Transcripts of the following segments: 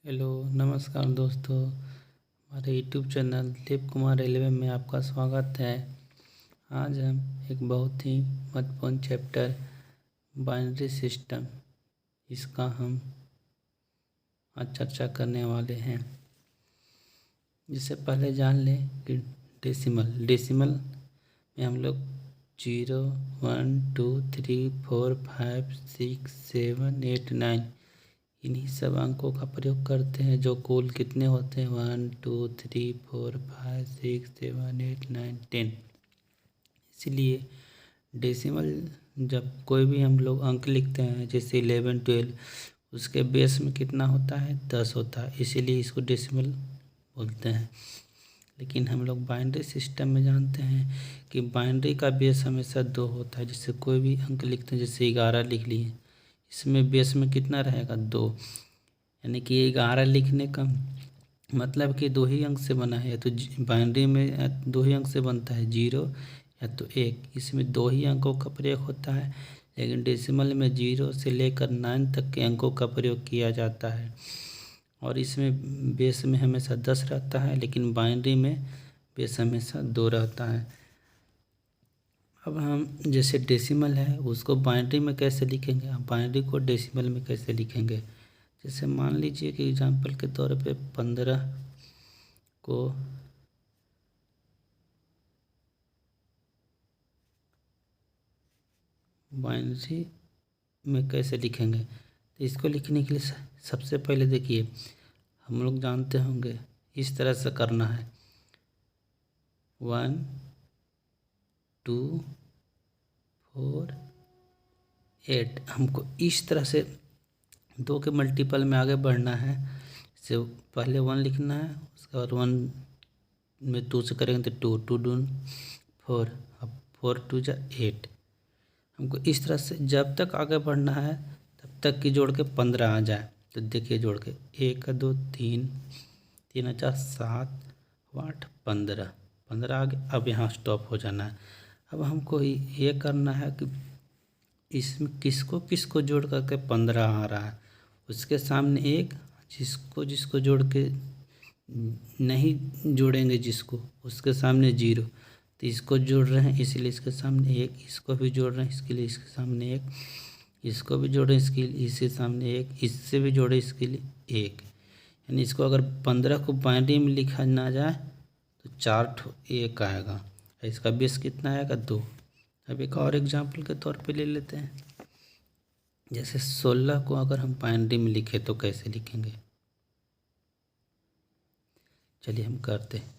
Hello नमस्कार दोस्तों, हमारे YouTube channel Deep Kumar railway में आपका स्वागत है। आज हम एक बहुत ही महत्वपूर्ण चैप्टर बाइनरी सिस्टम इसका हम आज चर्चा करने वाले हैं। जिससे पहले जान लें कि डेसिमल में हम लोग 0, 1, 2, 3, 4, 5, 6, 7, 8, 9 इन्हीं सब अंकों का प्रयोग करते हैं जो कुल कितने होते हैं 1, 2, 3, 4, 5, 6, 7, 8, 9, 10। इसीलिए डेसिमल जब कोई भी हम लोग अंक लिखते हैं जैसे 11, 12 उसके बेस में कितना होता है 10 होता है, इसीलिए इसको डेसिमल बोलते हैं। लेकिन हम लोग बाइनरी सिस्टम में जानते हैं कि बाइनरी का बेस हमेशा 2 होता है। जैसे कोई भी अंक लिखते हैं जैसे 11 लिख लिए, इसमें बेस में कितना रहेगा 2, यानी कि 11 लिखने का मतलब कि 2 ही अंक से बना है। या तो बाइनरी में 2 ही अंक से बनता है 0 या तो 1, इसमें 2 ही अंकों का प्रयोग होता है। लेकिन डेसिमल में 0 से लेकर 9 तक के अंकों का प्रयोग किया जाता है और इसमें बेस में हमेशा 10 रहता है, लेकिन बाइनरी में बेस हमेशा 2 रहता है। अब हम जैसे डेसिमल है उसको बाइनरी में कैसे लिखेंगे, आप बाइनरी को डेसिमल में कैसे लिखेंगे। जैसे मान लीजिए कि एग्जांपल के तौर पे 15 को बाइनरी में कैसे लिखेंगे, तो इसको लिखने के लिए सबसे पहले देखिए हम लोग जानते होंगे इस तरह से करना है 1, 2, 4, 8। हमको इस तरह से 2 के मल्टीपल में आगे बढ़ना है। से पहले 1 लिखना है, उसके बाद 1 में 2 से करेंगे तो 2, 2 दून 4, अब 4 2 जा 8। हमको इस तरह से जब तक आगे बढ़ना है तब तक की जोड़ के 15 आ जाए। तो देखिए जोड़ के 1, 2, 3, 3, 4, 7, 8, 15, 15 आगे। अब यहाँ स्टॉप हो जाना है। अब हमको ये करना है कि इसमें किसको किसको जोड़ करके 15 आ रहा है उसके सामने 1, जिसको जोड़ के नहीं जोड़ेंगे जिसको उसके सामने 0। तो इसको जोड़ रहे हैं इसलिए इसके सामने 1, इसको भी जोड़ रहे हैं इसके लिए इसके सामने 1, इसको भी जोड़े इसके लिए इसके सामने 1, इससे भी जोड़े इसके लिए 1। यानी इसको अगर 15 को बाइनरी में लिखा ना जाए तो 4 1 आएगा। इसका बेस कितना आएगा 2। अब एक और एग्जाम्पल के तौर पे ले लेते हैं। जैसे 16 को अगर हम बाइनरी में लिखे तो कैसे लिखेंगे, चलिए हम करते हैं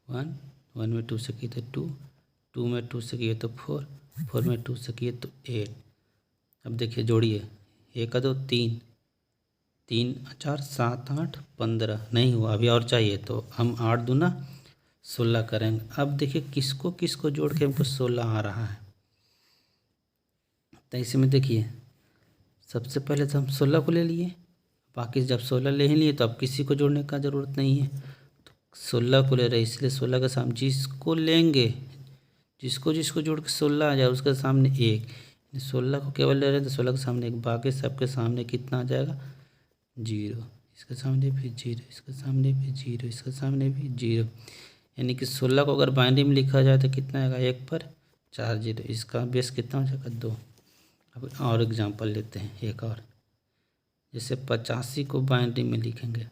1, 1 में 2 से किए तो 2, 2 में 2 से किए तो 4, 4 में 2 से किए तो 8। अब देखिए जोड़िए 1, 2, 3, 3, 4, 7, 8, 15 नहीं हुआ, अभी और चाहिए तो हम 8 दूना 16 करेंगे। अब देखिए किसको किसको जोड़ के हमको 16 आ रहा है। तो इसमें देखिए सबसे पहले तो हम 16 को ले लिए, बाकी जब 16 ले ही लिए तो अब किसी को जोड़ने का ज़रूरत नहीं है, तो 16 को ले रहे इसलिए 16 के सामने जिसको लेंगे जिसको जिसको जोड़ के 16 आ जाए उसके सामने 1। 16 को केवल ले रहे हैं तो 16 के सामने 1, बाकी सबके सामने कितना आ जाएगा 0, इसके सामने भी 0, इसके सामने भी 0, इसके सामने भी 0। यानी कि 16 को अगर बाइनरी में लिखा जाए तो कितना आएगा 1 पर 4 0, इसका बेस कितना हो जाएगा 2। अब और एग्जांपल लेते हैं एक और, जैसे 85 को बाइनरी में लिखेंगे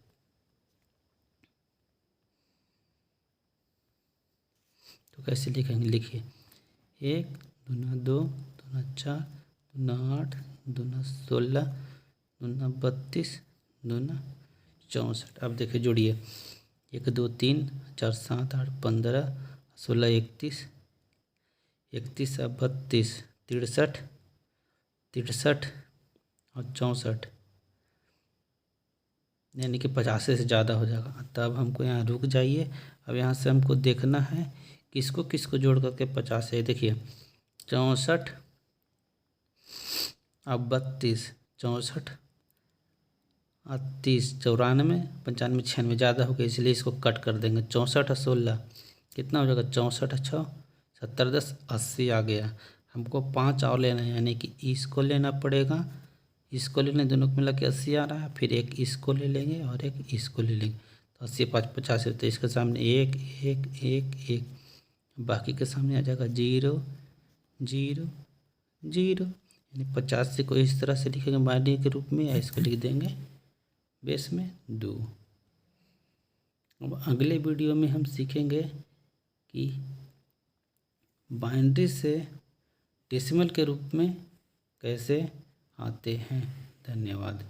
तो कैसे लिखेंगे, लिखिए 1 दूना 2 दूना 4 दूना 8 दूना 16 दूना 32 दूना 64। अब देखिए जोड़िए 1, 2, 3, 4, 7, 8, 15, 16, 31, 31 32, 63, 63 और 64, यानी कि 50 से ज़्यादा हो जाएगा। तब हमको यहाँ रुक जाइए। अब यहाँ से हमको देखना है किसको किसको जोड़ करके 50 है। देखिए 64 अब 32, 64 और 30, 94, 95, 96 ज़्यादा हो गया इसलिए इसको कट कर देंगे। 64 और 16 कितना हो जाएगा 64 और 6 70 10 80 आ गया। हमको 5 और लेना है, यानी कि इसको लेना पड़ेगा, इसको ले लें, दोनों को मिला के 80 आ रहा है। फिर एक इसको ले लेंगे और एक इसको ले लेंगे, तो 80 5 50 होते। इसके सामने 1 1 1 1, बाकी के सामने आ जाएगा 0 0 0। यानी 85 को इस तरह से लिखेंगे बाइनरी के रूप में, या इसको लिख देंगे बेस में 2। अब अगले वीडियो में हम सीखेंगे कि बाइनरी से डेसिमल के रूप में कैसे आते हैं। धन्यवाद।